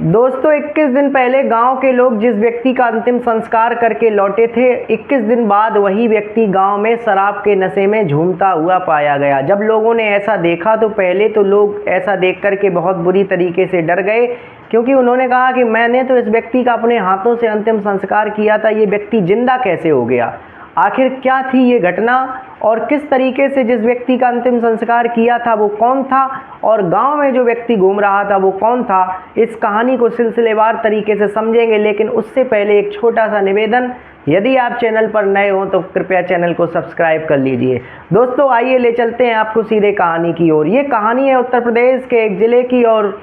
दोस्तों 21 दिन पहले गांव के लोग जिस व्यक्ति का अंतिम संस्कार करके लौटे थे, 21 दिन बाद वही व्यक्ति गांव में शराब के नशे में झूमता हुआ पाया गया। जब लोगों ने ऐसा देखा तो पहले तो लोग ऐसा देख करके बहुत बुरी तरीके से डर गए, क्योंकि उन्होंने कहा कि मैंने तो इस व्यक्ति का अपने हाथों से अंतिम संस्कार किया था, ये व्यक्ति जिंदा कैसे हो गया। आखिर क्या थी ये घटना और किस तरीके से जिस व्यक्ति का अंतिम संस्कार किया था वो कौन था और गांव में जो व्यक्ति घूम रहा था वो कौन था, इस कहानी को सिलसिलेवार तरीके से समझेंगे। लेकिन उससे पहले एक छोटा सा निवेदन, यदि आप चैनल पर नए हो तो कृपया चैनल को सब्सक्राइब कर लीजिए। दोस्तों आइए ले चलते हैं आपको सीधे कहानी की ओर। ये कहानी है उत्तर प्रदेश के एक ज़िले की और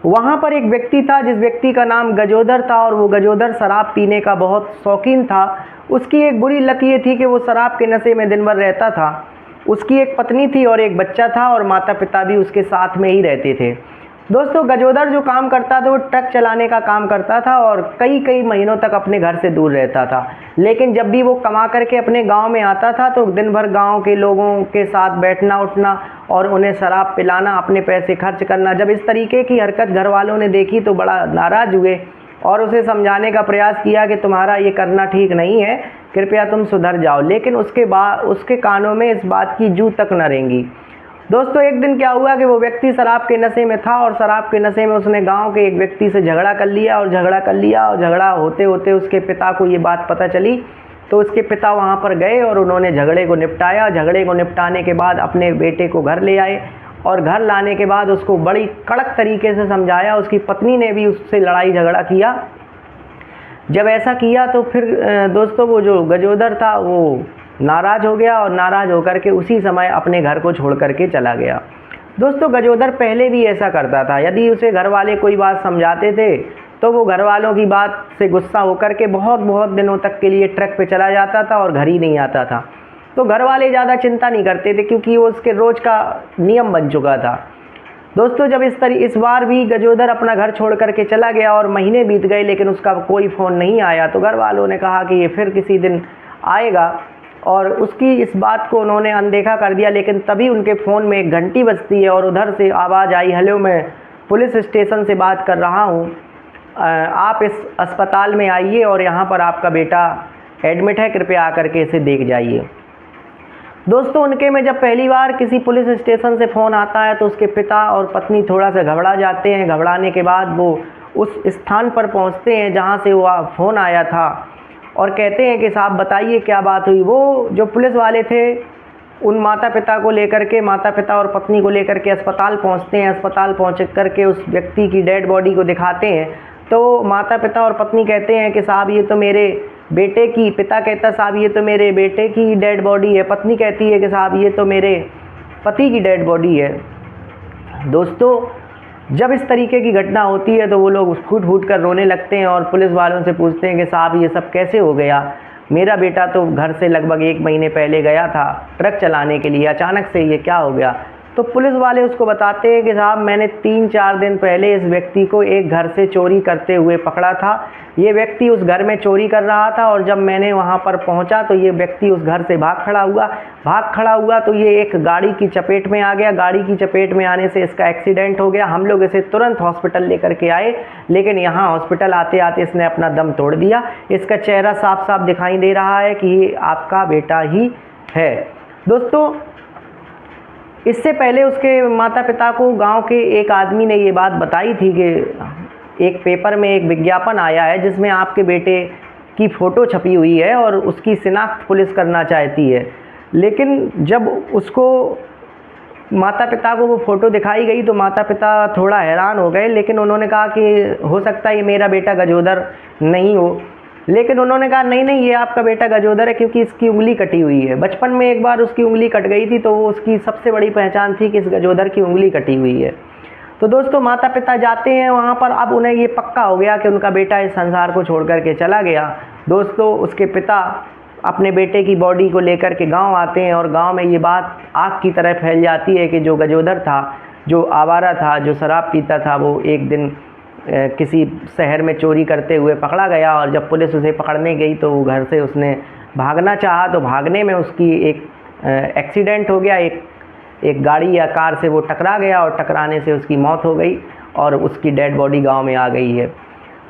वहाँ पर एक व्यक्ति था जिस व्यक्ति का नाम गजोदर था और वो गजोदर शराब पीने का बहुत शौकीन था। उसकी एक बुरी लत ये थी कि वो शराब के नशे में दिन भर रहता था। उसकी एक पत्नी थी और एक बच्चा था और माता पिता भी उसके साथ में ही रहते थे। दोस्तों गजोदर जो काम करता था वो ट्रक चलाने का काम करता था और कई महीनों तक अपने घर से दूर रहता था। लेकिन जब भी वो कमा करके अपने गांव में आता था तो दिन भर गांव के लोगों के साथ बैठना उठना और उन्हें शराब पिलाना, अपने पैसे खर्च करना। जब इस तरीके की हरकत घर वालों ने देखी तो बड़ा नाराज़ हुए और उसे समझाने का प्रयास किया कि तुम्हारा ये करना ठीक नहीं है, कृपया तुम सुधर जाओ। लेकिन उसके कानों में इस बात की जू तक न रेंगी। दोस्तों एक दिन क्या हुआ कि वो व्यक्ति शराब के नशे में था और शराब के नशे में उसने गांव के एक व्यक्ति से झगड़ा कर लिया और झगड़ा होते होते उसके पिता को ये बात पता चली। तो उसके पिता वहां पर गए और उन्होंने झगड़े को निपटाया। झगड़े को निपटाने के बाद अपने बेटे को घर ले आए और घर लाने के बाद उसको बड़ी कड़क तरीके से समझाया। उसकी पत्नी ने भी उससे लड़ाई झगड़ा किया। जब ऐसा किया तो फिर दोस्तों वो जो गजोदर था वो नाराज़ हो गया और नाराज़ होकर के उसी समय अपने घर को छोड़ करके चला गया। दोस्तों गजोदर पहले भी ऐसा करता था। यदि उसे घर वाले कोई बात समझाते थे तो वो घर वालों की बात से गुस्सा होकर के बहुत दिनों तक के लिए ट्रक पे चला जाता था और घर ही नहीं आता था। तो घर वाले ज़्यादा चिंता नहीं करते थे क्योंकि वो उसके रोज़ का नियम बन चुका था। दोस्तों जब इस बार भी गजोदर अपना घर छोड़ करके चला गया और महीने बीत गए लेकिन उसका कोई फ़ोन नहीं आया, तो घर वालों ने कहा कि ये फिर किसी दिन आएगा और उसकी इस बात को उन्होंने अनदेखा कर दिया। लेकिन तभी उनके फ़ोन में एक घंटी बजती है और उधर से आवाज़ आई, हेलो मैं पुलिस स्टेशन से बात कर रहा हूँ, आप इस अस्पताल में आइए और यहाँ पर आपका बेटा एडमिट है, कृपया आकर के इसे देख जाइए। दोस्तों उनके में जब पहली बार किसी पुलिस स्टेशन से फ़ोन आता है तो उसके पिता और पत्नी थोड़ा सा घबरा जाते हैं। घबराने के बाद वो उस स्थान पर पहुंचते हैं जहां से वो फ़ोन आया था और कहते हैं कि साहब बताइए क्या बात हुई। वो जो पुलिस वाले थे उन माता पिता और पत्नी को लेकर के अस्पताल पहुंचते हैं। अस्पताल पहुंच करके उस व्यक्ति की डेड बॉडी को दिखाते हैं तो माता पिता और पत्नी कहते हैं कि साहब ये तो मेरे बेटे की, पिता कहता साहब ये तो मेरे बेटे की डेड बॉडी है। पत्नी कहती है कि साहब ये तो मेरे पति की डेड बॉडी है। दोस्तों जब इस तरीके की घटना होती है तो वो लोग फूट कर रोने लगते हैं और पुलिस वालों से पूछते हैं कि साहब ये सब कैसे हो गया, मेरा बेटा तो घर से लगभग 1 महीने पहले गया था ट्रक चलाने के लिए, अचानक से ये क्या हो गया। तो पुलिस वाले उसको बताते हैं कि साहब मैंने 3-4 दिन पहले इस व्यक्ति को एक घर से चोरी करते हुए पकड़ा था। ये व्यक्ति उस घर में चोरी कर रहा था और जब मैंने वहाँ पर पहुँचा तो ये व्यक्ति उस घर से भाग खड़ा हुआ तो ये एक गाड़ी की चपेट में आ गया। गाड़ी की चपेट में आने से इसका एक्सीडेंट हो गया। हम लोग इसे तुरंत हॉस्पिटल लेकर के आए, लेकिन यहाँ हॉस्पिटल आते आते इसने अपना दम तोड़ दिया। इसका चेहरा साफ साफ दिखाई दे रहा है कि ये आपका बेटा ही है। दोस्तों इससे पहले उसके माता पिता को गांव के एक आदमी ने ये बात बताई थी कि एक पेपर में एक विज्ञापन आया है जिसमें आपके बेटे की फ़ोटो छपी हुई है और उसकी शिनाख्त पुलिस करना चाहती है। लेकिन जब उसको माता पिता को वो फ़ोटो दिखाई गई तो माता पिता थोड़ा हैरान हो गए, लेकिन उन्होंने कहा कि हो सकता है ये मेरा बेटा गजोदर नहीं हो। लेकिन उन्होंने कहा नहीं ये आपका बेटा गजोदर है क्योंकि इसकी उंगली कटी हुई है। बचपन में एक बार उसकी उंगली कट गई थी तो वो उसकी सबसे बड़ी पहचान थी कि इस गजोदर की उंगली कटी हुई है। तो दोस्तों माता पिता जाते हैं वहाँ पर। अब उन्हें ये पक्का हो गया कि उनका बेटा इस संसार को छोड़ करके चला गया। दोस्तों उसके पिता अपने बेटे की बॉडी को लेकर के गाँव आते हैं और गाँव में ये बात आग की तरह फैल जाती है कि जो गजोदर था, जो आवारा था, जो शराब पीता था, वो एक दिन किसी शहर में चोरी करते हुए पकड़ा गया और जब पुलिस उसे पकड़ने गई तो घर से उसने भागना चाहा तो भागने में उसकी एक एक्सीडेंट हो गया। एक गाड़ी या कार से वो टकरा गया और टकराने से उसकी मौत हो गई। और उसकी डेड बॉडी गांव में आ गई है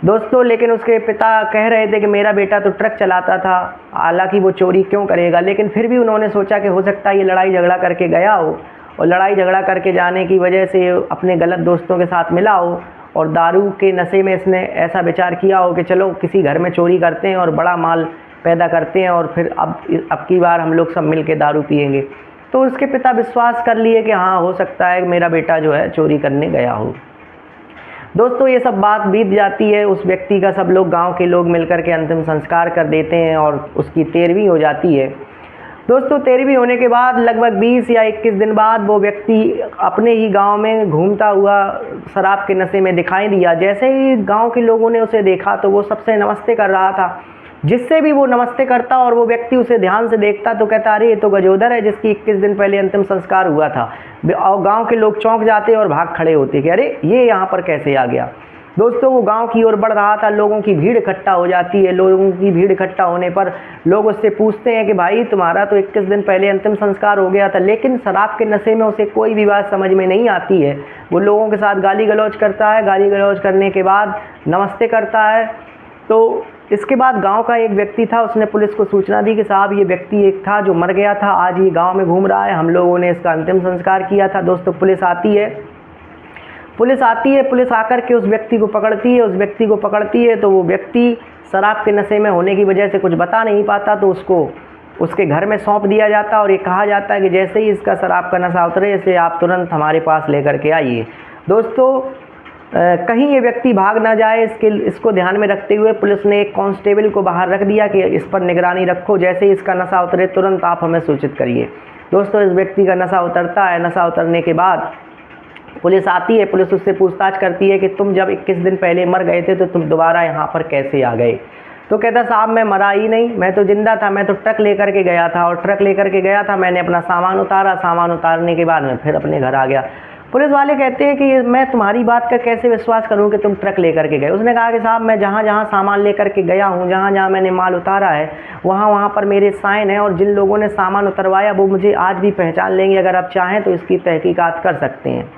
दोस्तों। लेकिन उसके पिता कह रहे थे कि मेरा बेटा तो ट्रक चलाता था, हालांकि वो चोरी क्यों करेगा, लेकिन फिर भी उन्होंने सोचा कि हो सकता है ये लड़ाई झगड़ा करके गया हो और लड़ाई झगड़ा करके जाने की वजह से अपने गलत दोस्तों के साथ मिला हो और दारू के नशे में इसने ऐसा विचार किया हो कि चलो किसी घर में चोरी करते हैं और बड़ा माल पैदा करते हैं और फिर अब की बार हम लोग सब मिल के दारू पिएंगे। तो उसके पिता विश्वास कर लिए कि हाँ हो सकता है मेरा बेटा जो है चोरी करने गया हो। दोस्तों ये सब बात बीत जाती है, उस व्यक्ति का सब लोग गांव के लोग मिलकर के अंतिम संस्कार कर देते हैं और उसकी 13वीं हो जाती है। दोस्तों 13वीं होने के बाद लगभग 20 या 21 दिन बाद वो व्यक्ति अपने ही गांव में घूमता हुआ शराब के नशे में दिखाई दिया। जैसे ही गांव के लोगों ने उसे देखा तो वो सबसे नमस्ते कर रहा था, जिससे भी वो नमस्ते करता और वो व्यक्ति उसे ध्यान से देखता तो कहता अरे ये तो गजोदर है जिसकी 21 दिन पहले अंतिम संस्कार हुआ था। और गांव के लोग चौंक जाते और भाग खड़े होते कि अरे ये यहाँ पर कैसे आ गया। दोस्तों वो गांव की ओर बढ़ रहा था, लोगों की भीड़ इकट्ठा हो जाती है। लोगों की भीड़ इकट्ठा होने पर लोग उससे पूछते हैं कि भाई तुम्हारा तो 21 दिन पहले अंतिम संस्कार हो गया था, लेकिन शराब के नशे में उसे कोई भी बात समझ में नहीं आती है। वो लोगों के साथ गाली गलौज करता है, गाली गलौज करने के बाद नमस्ते करता है। तो इसके बाद गांव का एक व्यक्ति था, उसने पुलिस को सूचना दी कि साहब ये व्यक्ति एक था जो मर गया था, आज ये गांव में घूम रहा है, हम लोगों ने इसका अंतिम संस्कार किया था। दोस्तों पुलिस आती है, पुलिस आकर के उस व्यक्ति को पकड़ती है तो वो व्यक्ति शराब के नशे में होने की वजह से कुछ बता नहीं पाता, तो उसको उसके घर में सौंप दिया जाता और ये कहा जाता है कि जैसे ही इसका शराब का नशा उतरे इसे आप तुरंत हमारे पास लेकर के आइए। दोस्तों कहीं ये व्यक्ति भाग ना जाए इसको ध्यान में रखते हुए पुलिस ने एक कांस्टेबल को बाहर रख दिया कि इस पर निगरानी रखो, जैसे ही इसका नशा उतरे तुरंत आप हमें सूचित करिए। दोस्तों इस व्यक्ति का नशा उतरता है, नशा उतरने के बाद पुलिस आती है, पुलिस उससे पूछताछ करती है कि तुम जब 21 दिन पहले मर गए थे तो तुम दोबारा यहाँ पर कैसे आ गए। तो कहता साहब मैं मरा ही नहीं, मैं तो जिंदा था, मैं तो ट्रक लेकर के गया था और ट्रक लेकर के गया था, मैंने अपना सामान उतारा, सामान उतारने के बाद मैं फिर अपने घर आ गया। पुलिस वाले कहते हैं कि मैं तुम्हारी बात का कैसे विश्वास करूं कि तुम ट्रक लेकर के गए। उसने कहा कि साहब मैं जहाँ जहाँ सामान लेकर के गया हूँ, जहाँ जहाँ मैंने माल उतारा है वहाँ पर मेरे साइन हैं और जिन लोगों ने सामान उतरवाया वो मुझे आज भी पहचान लेंगे, अगर आप चाहें तो इसकी तहकीकात कर सकते हैं।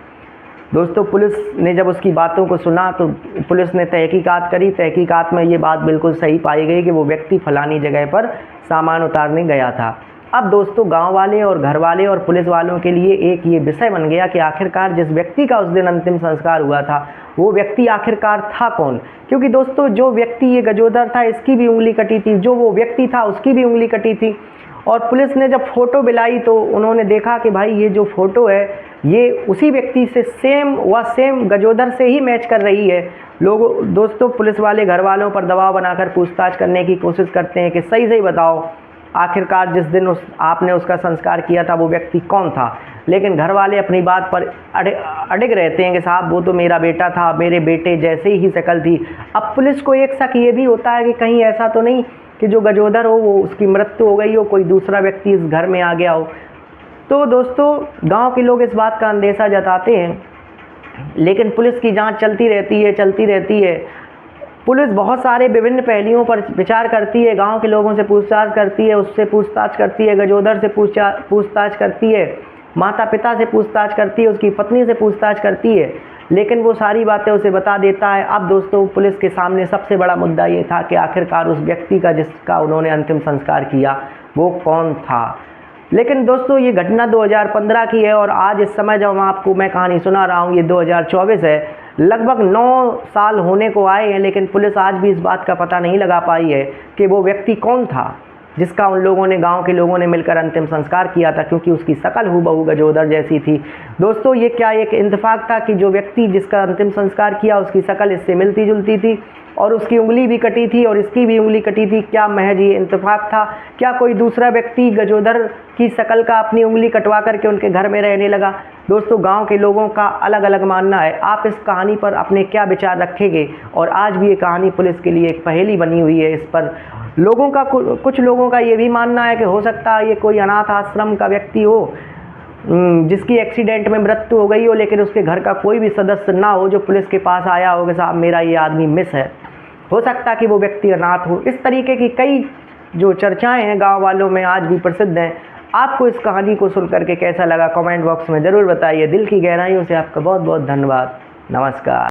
दोस्तों पुलिस ने जब उसकी बातों को सुना तो पुलिस ने तहकीकात करी, तहकीकात में ये बात बिल्कुल सही पाई गई कि वो व्यक्ति फलानी जगह पर सामान उतारने गया था। अब दोस्तों गांव वाले और घर वाले और पुलिस वालों के लिए एक ये विषय बन गया कि आखिरकार जिस व्यक्ति का उस दिन अंतिम संस्कार हुआ था वो व्यक्ति आखिरकार था कौन। क्योंकि दोस्तों जो व्यक्ति ये गजोदर था इसकी भी उंगली कटी थी, जो वो व्यक्ति था उसकी भी उंगली कटी थी। और पुलिस ने जब फ़ोटो मिलाई तो उन्होंने देखा कि भाई ये जो फ़ोटो है ये उसी व्यक्ति से सेम गजोदर से ही मैच कर रही है। लोग दोस्तों पुलिस वाले घर वालों पर दबाव बनाकर पूछताछ करने की कोशिश करते हैं कि सही बताओ आखिरकार जिस दिन आपने उसका संस्कार किया था वो व्यक्ति कौन था। लेकिन घर वाले अपनी बात पर अड़िग रहते हैं कि साहब वो तो मेरा बेटा था, मेरे बेटे जैसे ही शक्ल थी। अब पुलिस को एक शक ये भी होता है कि कहीं ऐसा तो नहीं कि जो गजोदर हो वो उसकी मृत्यु हो गई हो, कोई दूसरा व्यक्ति इस घर में आ गया हो। तो दोस्तों गांव के लोग इस बात का अंदेशा जताते हैं, लेकिन पुलिस की जांच चलती रहती है। पुलिस बहुत सारे विभिन्न पहलुओं पर विचार करती है, गांव के लोगों से पूछताछ करती है, उससे पूछताछ करती है, गजोदर से पूछताछ करती है, माता पिता से पूछताछ करती है, उसकी पत्नी से पूछताछ करती है, लेकिन वो सारी बातें उसे बता देता है। अब दोस्तों पुलिस के सामने सबसे बड़ा मुद्दा ये था कि आखिरकार उस व्यक्ति का जिसका उन्होंने अंतिम संस्कार किया वो कौन था। लेकिन दोस्तों ये घटना 2015 की है और आज इस समय जब आपको मैं कहानी सुना रहा हूँ ये 2024 है, लगभग 9 साल होने को आए हैं, लेकिन पुलिस आज भी इस बात का पता नहीं लगा पाई है कि वो व्यक्ति कौन था जिसका उन लोगों ने गांव के लोगों ने मिलकर अंतिम संस्कार किया था, क्योंकि उसकी शक्ल हूबहू गजोदर जैसी थी। दोस्तों ये क्या एक इत्तेफाक था कि जो व्यक्ति जिसका अंतिम संस्कार किया उसकी शक्ल इससे मिलती जुलती थी और उसकी उंगली भी कटी थी और इसकी भी उंगली कटी थी। क्या महज ये इत्तेफाक था? क्या कोई दूसरा व्यक्ति गजोदर की शक्ल का अपनी उंगली कटवा करके उनके घर में रहने लगा? दोस्तों गांव के लोगों का अलग अलग मानना है, आप इस कहानी पर अपने क्या विचार रखेंगे? और आज भी ये कहानी पुलिस के लिए एक पहेली बनी हुई है। इस पर लोगों का कुछ लोगों का ये भी मानना है कि हो सकता है ये कोई अनाथ आश्रम का व्यक्ति हो जिसकी एक्सीडेंट में मृत्यु हो गई हो, लेकिन उसके घर का कोई भी सदस्य ना हो जो पुलिस के पास आया हो कि साहब मेरा ये आदमी मिस है। हो सकता है कि वो व्यक्ति अनाथ हो। इस तरीके की कई जो चर्चाएं हैं गांव वालों में आज भी प्रसिद्ध हैं। आपको इस कहानी को सुन करके कैसा लगा कमेंट बॉक्स में ज़रूर बताइए। दिल की गहराइयों से आपका बहुत बहुत धन्यवाद। नमस्कार।